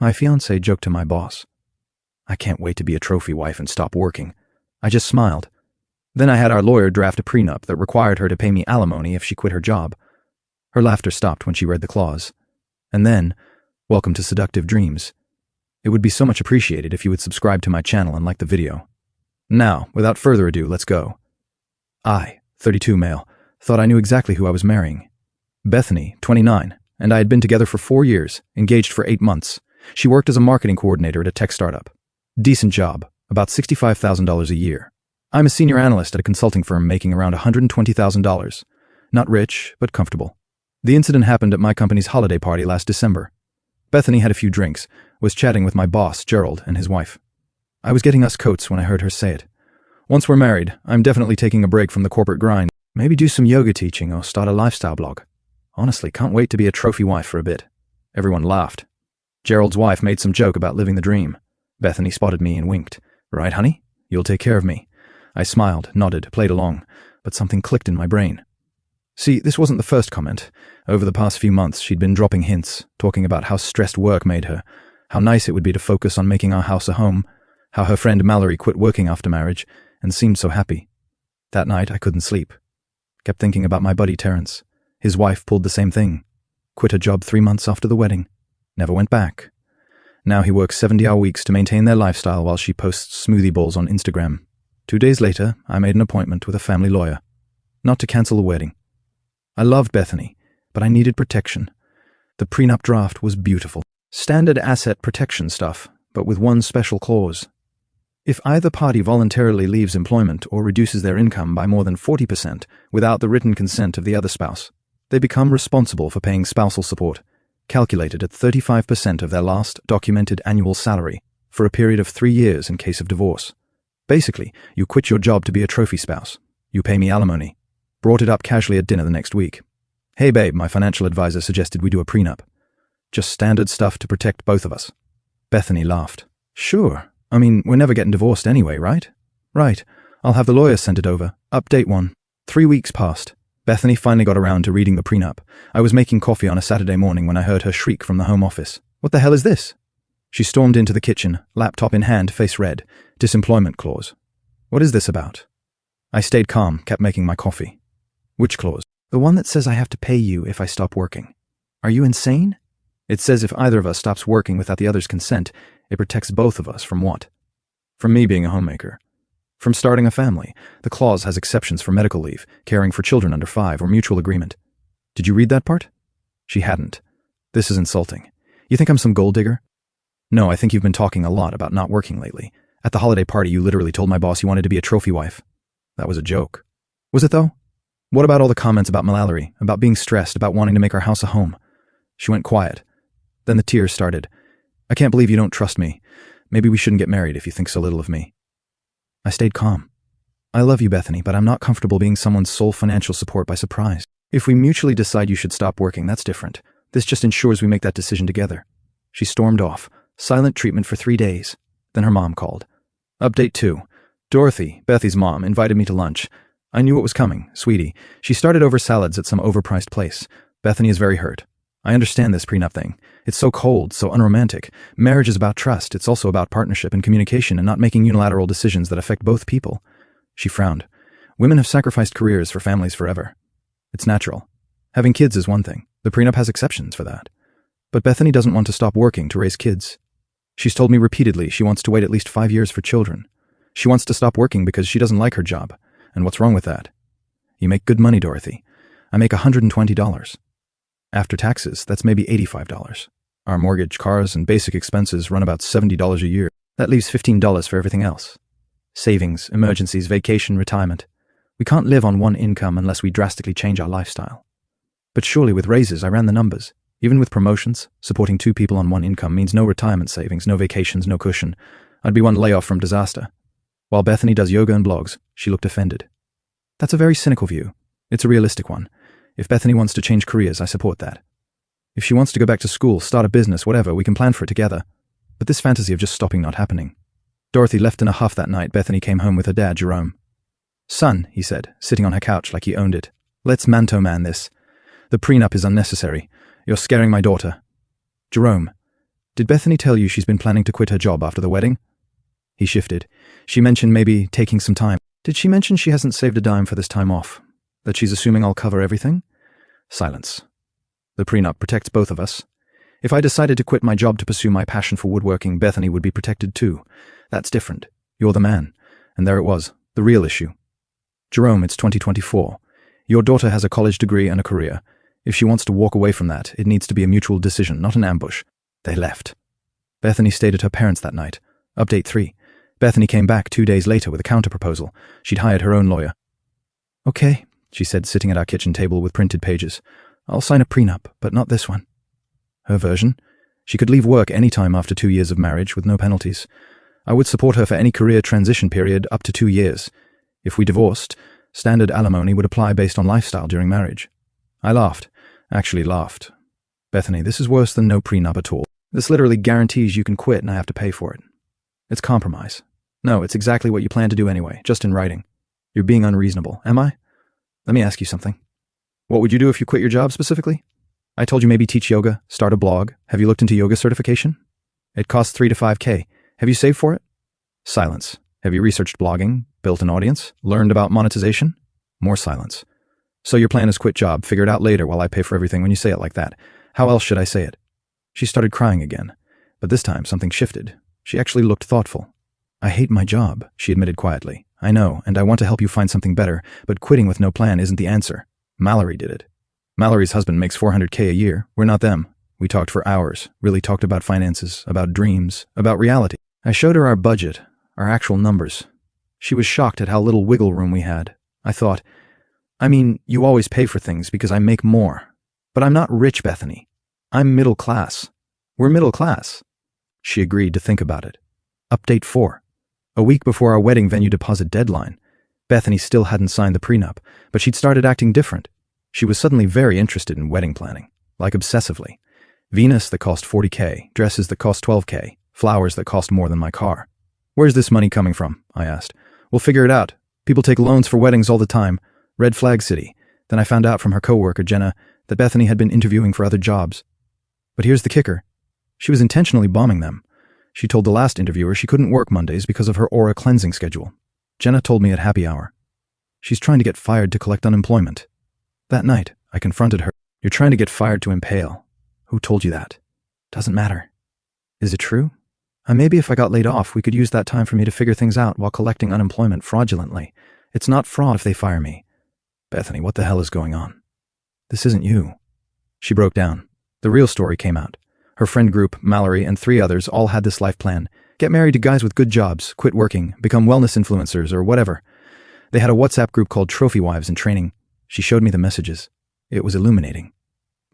My fiancée joked to my boss. I can't wait to be a trophy wife and stop working. I just smiled. Then I had our lawyer draft a prenup that required her to pay me alimony if she quit her job. Her laughter stopped when she read the clause. And then, welcome to Seductive Dreams. It would be so much appreciated if you would subscribe to my channel and like the video. Now, without further ado, let's go. I, 32 male, thought I knew exactly who I was marrying. Bethany, 29, and I had been together for 4 years, engaged for 8 months. She worked as a marketing coordinator at a tech startup. Decent job, about $65,000 a year. I'm a senior analyst at a consulting firm making around $120,000. Not rich, but comfortable. The incident happened at my company's holiday party last December. Bethany had a few drinks, was chatting with my boss, Gerald, and his wife. I was getting us coats when I heard her say it. Once we're married, I'm definitely taking a break from the corporate grind. Maybe do some yoga teaching or start a lifestyle blog. Honestly, can't wait to be a trophy wife for a bit. Everyone laughed. Gerald's wife made some joke about living the dream. Bethany spotted me and winked. Right, honey? You'll take care of me. I smiled, nodded, played along, but something clicked in my brain. See, this wasn't the first comment. Over the past few months, she'd been dropping hints, talking about how stressed work made her, how nice it would be to focus on making our house a home, how her friend Mallory quit working after marriage and seemed so happy. That night, I couldn't sleep. Kept thinking about my buddy Terrence. His wife pulled the same thing. Quit her job 3 months after the wedding. Never went back. Now he works 70-hour weeks to maintain their lifestyle while she posts smoothie bowls on Instagram. 2 days later, I made an appointment with a family lawyer. Not to cancel the wedding. I loved Bethany, but I needed protection. The prenup draft was beautiful. Standard asset protection stuff, but with one special clause. If either party voluntarily leaves employment or reduces their income by more than 40% without the written consent of the other spouse, they become responsible for paying spousal support, calculated at 35% of their last documented annual salary for a period of 3 years in case of divorce. Basically, you quit your job to be a trophy spouse. You pay me alimony. Brought it up casually at dinner the next week. Hey babe, my financial advisor suggested we do a prenup. Just standard stuff to protect both of us. Bethany laughed. Sure. I mean, we're never getting divorced anyway, right? Right. I'll have the lawyer send it over. Update 1. 3 weeks passed. Bethany finally got around to reading the prenup. I was making coffee on a Saturday morning when I heard her shriek from the home office. What the hell is this? She stormed into the kitchen, laptop in hand, face red. Disemployment clause. What is this about? I stayed calm, kept making my coffee. Which clause? The one that says I have to pay you if I stop working. Are you insane? It says if either of us stops working without the other's consent, it protects both of us from what? From me being a homemaker. From starting a family. The clause has exceptions for medical leave, caring for children under 5, or mutual agreement. Did you read that part? She hadn't. This is insulting. You think I'm some gold digger? No, I think you've been talking a lot about not working lately. At the holiday party, you literally told my boss you wanted to be a trophy wife. That was a joke. Was it though? What about all the comments about Mallory, about being stressed, about wanting to make our house a home? She went quiet. Then the tears started. I can't believe you don't trust me. Maybe we shouldn't get married if you think so little of me. I stayed calm. I love you, Bethany, but I'm not comfortable being someone's sole financial support by surprise. If we mutually decide you should stop working, that's different. This just ensures we make that decision together. She stormed off. Silent treatment for 3 days. Then her mom called. Update 2. Dorothy, Bethy's mom, invited me to lunch. I knew what was coming, sweetie. She started over salads at some overpriced place. Bethany is very hurt. I understand this prenup thing. It's so cold, so unromantic. Marriage is about trust. It's also about partnership and communication and not making unilateral decisions that affect both people. She frowned. Women have sacrificed careers for families forever. It's natural. Having kids is one thing. The prenup has exceptions for that. But Bethany doesn't want to stop working to raise kids. She's told me repeatedly she wants to wait at least 5 years for children. She wants to stop working because she doesn't like her job. And what's wrong with that? You make good money, Dorothy. I make $120. After taxes, that's maybe $85. Our mortgage, cars, and basic expenses run about $70 a year. That leaves $15 for everything else. Savings, emergencies, vacation, retirement. We can't live on one income unless we drastically change our lifestyle. But surely with raises, I ran the numbers. Even with promotions, supporting 2 people on one income means no retirement savings, no vacations, no cushion. I'd be one layoff from disaster. While Bethany does yoga and blogs, she looked offended. That's a very cynical view. It's a realistic one. If Bethany wants to change careers, I support that. If she wants to go back to school, start a business, whatever, we can plan for it together. But this fantasy of just stopping not happening. Dorothy left in a huff that night. Bethany came home with her dad, Jerome. Son, he said, sitting on her couch like he owned it. Let's man-to-man this. The prenup is unnecessary. You're scaring my daughter. Jerome, Did Bethany tell you she's been planning to quit her job after the wedding? He shifted. She mentioned maybe taking some time. Did she mention she hasn't saved a dime for this time off? That she's assuming I'll cover everything? Silence. The prenup protects both of us. If I decided to quit my job to pursue my passion for woodworking, Bethany would be protected too. That's different. You're the man. And there it was, the real issue. Jerome, it's 2024. Your daughter has a college degree and a career. If she wants to walk away from that, it needs to be a mutual decision, not an ambush. They left. Bethany stayed at her parents' that night. Update 3. Bethany came back 2 days later with a counterproposal. She'd hired her own lawyer. Okay, she said, sitting at our kitchen table with printed pages. I'll sign a prenup, but not this one. Her version? She could leave work any time after 2 years of marriage with no penalties. I would support her for any career transition period up to 2 years. If we divorced, standard alimony would apply based on lifestyle during marriage. I laughed. Actually laughed. Bethany, this is worse than no prenup at all. This literally guarantees you can quit and I have to pay for it. It's compromise. No, it's exactly what you plan to do anyway, just in writing. You're being unreasonable, am I? Let me ask you something. What would you do if you quit your job specifically? I told you maybe teach yoga, start a blog. Have you looked into yoga certification? It costs 3 to 5K. Have you saved for it? Silence. Have you researched blogging, built an audience, learned about monetization? More silence. So your plan is quit job, figure it out later while I pay for everything when you say it like that. How else should I say it? She started crying again, but this time something shifted. She actually looked thoughtful. I hate my job, she admitted quietly. I know, and I want to help you find something better, but quitting with no plan isn't the answer. Mallory did it. Mallory's husband makes $400K a year. We're not them. We talked for hours, really talked about finances, about dreams, about reality. I showed her our budget, our actual numbers. She was shocked at how little wiggle room we had. I thought, I mean, you always pay for things because I make more. But I'm not rich, Bethany. I'm middle class. We're middle class. She agreed to think about it. Update 4. A week before our wedding venue deposit deadline, Bethany still hadn't signed the prenup, but she'd started acting different. She was suddenly very interested in wedding planning, like obsessively. Venus that cost 40K, dresses that cost 12K, flowers that cost more than my car. Where's this money coming from? I asked. We'll figure it out. People take loans for weddings all the time. Red flag city. Then I found out from her coworker, Jenna, that Bethany had been interviewing for other jobs. But here's the kicker. She was intentionally bombing them. She told the last interviewer she couldn't work Mondays because of her aura cleansing schedule. Jenna told me at happy hour. She's trying to get fired to collect unemployment. That night, I confronted her. You're trying to get fired to impale. Who told you that? Doesn't matter. Is it true? Maybe if I got laid off, we could use that time for me to figure things out while collecting unemployment fraudulently. It's not fraud if they fire me. Bethany, what the hell is going on? This isn't you. She broke down. The real story came out. Her friend group, Mallory, and 3 others all had this life plan. Get married to guys with good jobs, quit working, become wellness influencers, or whatever. They had a WhatsApp group called Trophy Wives in Training. She showed me the messages. It was illuminating.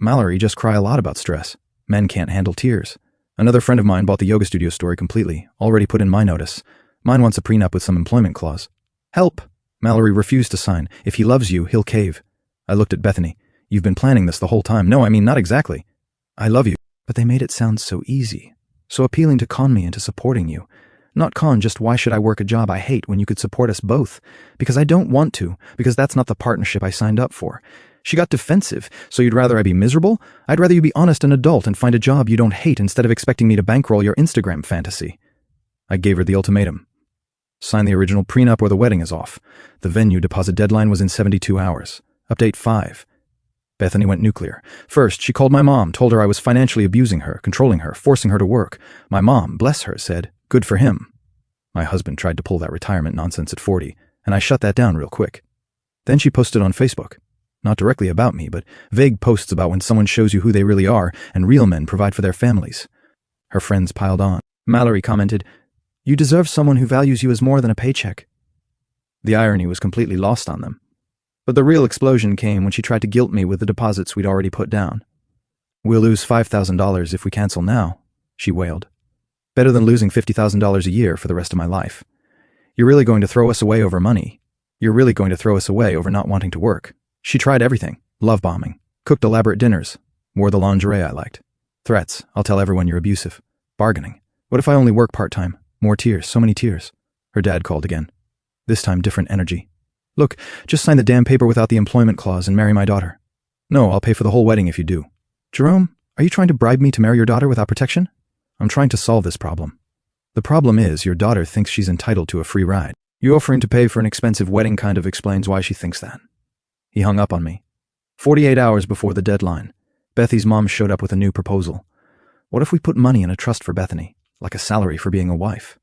Mallory just cry a lot about stress. Men can't handle tears. Another friend of mine bought the yoga studio story completely, already put in my notice. Mine wants a prenup with some employment clause. Help! Mallory refused to sign. If he loves you, he'll cave. I looked at Bethany. You've been planning this the whole time. No, I mean, not exactly. I love you. But they made it sound so easy, so appealing to con me into supporting you. Not con, just why should I work a job I hate when you could support us both? Because I don't want to, because that's not the partnership I signed up for. She got defensive. So you'd rather I be miserable? I'd rather you be honest and adult and find a job you don't hate instead of expecting me to bankroll your Instagram fantasy. I gave her the ultimatum. Sign the original prenup or the wedding is off. The venue deposit deadline was in 72 hours. Update 5. Bethany went nuclear. First, she called my mom, told her I was financially abusing her, controlling her, forcing her to work. My mom, bless her, said, good for him. My husband tried to pull that retirement nonsense at 40, and I shut that down real quick. Then she posted on Facebook. Not directly about me, but vague posts about when someone shows you who they really are, and real men provide for their families. Her friends piled on. Mallory commented, you deserve someone who values you as more than a paycheck. The irony was completely lost on them. But the real explosion came when she tried to guilt me with the deposits we'd already put down. We'll lose $5,000 if we cancel now, she wailed. Better than losing $50,000 a year for the rest of my life. You're really going to throw us away over money. You're really going to throw us away over not wanting to work. She tried everything. Love bombing. Cooked elaborate dinners. Wore the lingerie I liked. Threats. I'll tell everyone you're abusive. Bargaining. What if I only work part-time? More tears. So many tears. Her dad called again. This time different energy. Look, just sign the damn paper without the employment clause and marry my daughter. No, I'll pay for the whole wedding if you do. Jerome, are you trying to bribe me to marry your daughter without protection? I'm trying to solve this problem. The problem is your daughter thinks she's entitled to a free ride. You offering to pay for an expensive wedding kind of explains why she thinks that." He hung up on me. 48 hours before the deadline, Bethy's mom showed up with a new proposal. What if we put money in a trust for Bethany, like a salary for being a wife?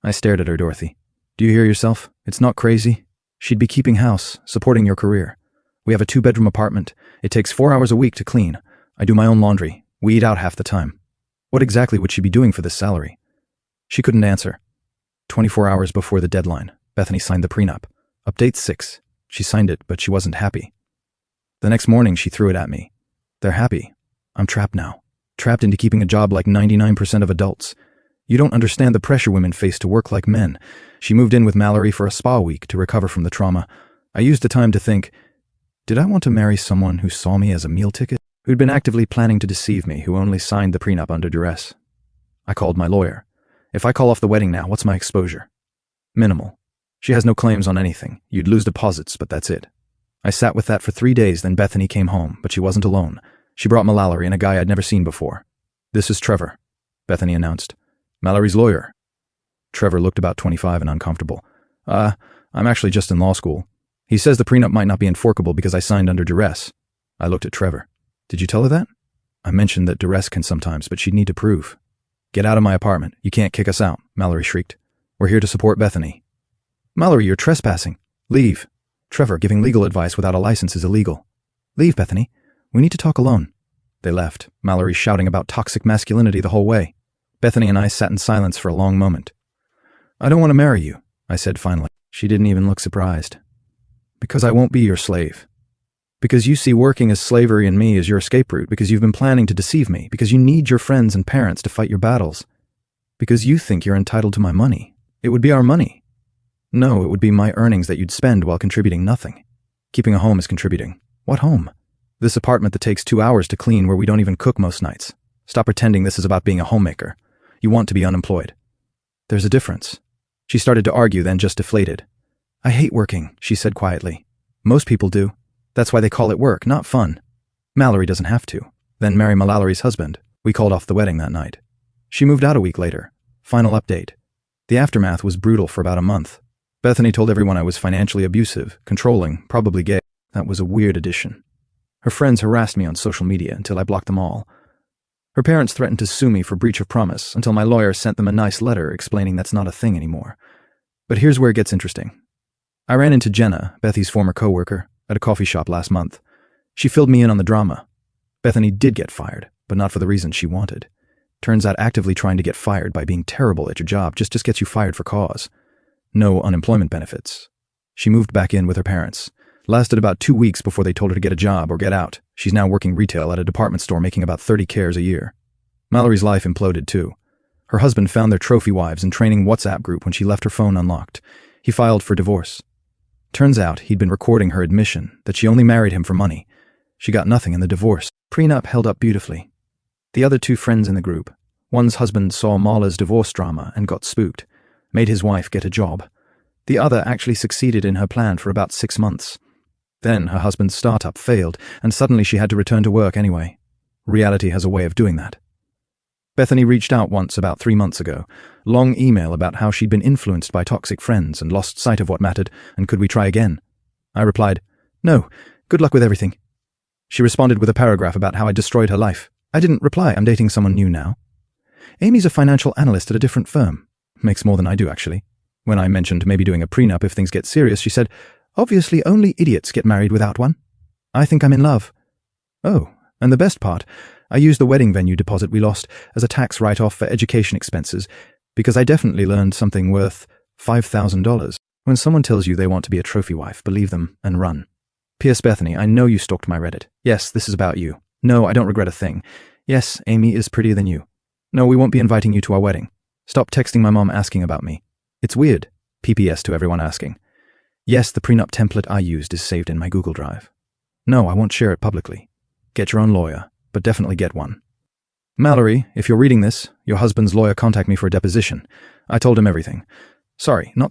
I stared at her. "Dorothy, do you hear yourself? It's not crazy. She'd be keeping house, supporting your career. We have a 2-bedroom apartment. It takes 4 hours a week to clean. I do my own laundry. We eat out half the time. What exactly would she be doing for this salary?" She couldn't answer. 24 hours before the deadline, Bethany signed the prenup. Update 6. She signed it, but she wasn't happy. The next morning, she threw it at me. "They're happy. I'm trapped now. Trapped into keeping a job like 99% of adults. You don't understand the pressure women face to work like men." She moved in with Mallory for a spa week to recover from the trauma. I used the time to think, did I want to marry someone who saw me as a meal ticket? Who'd been actively planning to deceive me, who only signed the prenup under duress? I called my lawyer. If I call off the wedding now, what's my exposure? Minimal. She has no claims on anything. You'd lose deposits, but that's it. I sat with that for 3 days, then Bethany came home, but she wasn't alone. She brought Mallory and a guy I'd never seen before. "This is Trevor," Bethany announced. "Mallory's lawyer." Trevor looked about 25 and uncomfortable. I'm actually just in law school. He says the prenup might not be enforceable because I signed under duress." I looked at Trevor. "Did you tell her that?" I mentioned that duress can sometimes, but she'd need to prove. "Get out of my apartment. You can't kick us out," Mallory shrieked. "We're here to support Bethany." "Mallory, you're trespassing. Leave." "Trevor, giving legal advice without a license is illegal." "Leave, Bethany. We need to talk alone." They left, Mallory shouting about toxic masculinity the whole way. Bethany and I sat in silence for a long moment. "I don't want to marry you," I said finally. She didn't even look surprised. "Because I won't be your slave. Because you see working as slavery in me as your escape route, because you've been planning to deceive me, because you need your friends and parents to fight your battles. Because you think you're entitled to my money. It would be our money. No, it would be my earnings that you'd spend while contributing nothing. Keeping a home is contributing. What home? This apartment that takes 2 hours to clean where we don't even cook most nights. Stop pretending this is about being a homemaker. You want to be unemployed." "There's a difference." She started to argue, then just deflated. "I hate working," she said quietly. "Most people do. That's why they call it work, not fun. Mallory doesn't have to. Then marry Mallory's husband. We called off the wedding that night. She moved out a week later. Final update. The aftermath was brutal for about a month. Bethany told everyone I was financially abusive, controlling, probably gay. That was a weird addition. Her friends harassed me on social media until I blocked them all. Her parents threatened to sue me for breach of promise until my lawyer sent them a nice letter explaining that's not a thing anymore. But here's where it gets interesting. I ran into Jenna, Bethy's former coworker, at a coffee shop last month. She filled me in on the drama. Bethany did get fired, but not for the reason she wanted. Turns out actively trying to get fired by being terrible at your job just gets you fired for cause. No unemployment benefits. She moved back in with her parents. Lasted about 2 weeks before they told her to get a job or get out. She's now working retail at a department store making about 30 Ks a year. Mallory's life imploded too. Her husband found their trophy wives in training WhatsApp group when she left her phone unlocked. He filed for divorce. Turns out he'd been recording her admission that she only married him for money. She got nothing in the divorce. Prenup held up beautifully. The other 2 friends in the group, one's husband saw Marla's divorce drama and got spooked, made his wife get a job. The other actually succeeded in her plan for about 6 months. Then her husband's startup failed, and suddenly she had to return to work anyway. Reality has a way of doing that. Bethany reached out once about 3 months ago. Long email about how she'd been influenced by toxic friends and lost sight of what mattered, and could we try again? I replied, "No, good luck with everything." She responded with a paragraph about how I destroyed her life. I didn't reply, "I'm dating someone new now." "Amy's a financial analyst at a different firm." Makes more than I do, actually. When I mentioned maybe doing a prenup if things get serious, she said, "Obviously only idiots get married without one. I think I'm in love." Oh, and the best part, I used the wedding venue deposit we lost as a tax write-off for education expenses because I definitely learned something worth $5,000. When someone tells you they want to be a trophy wife, believe them and run. P.S. Bethany, I know you stalked my Reddit. Yes, this is about you. No, I don't regret a thing. Yes, Amy is prettier than you. No, we won't be inviting you to our wedding. Stop texting my mom asking about me. It's weird. PPS to everyone asking. Yes, the prenup template I used is saved in my Google Drive. No, I won't share it publicly. Get your own lawyer, but definitely get one. Mallory, if you're reading this, your husband's lawyer contacted me for a deposition. I told him everything. Sorry, not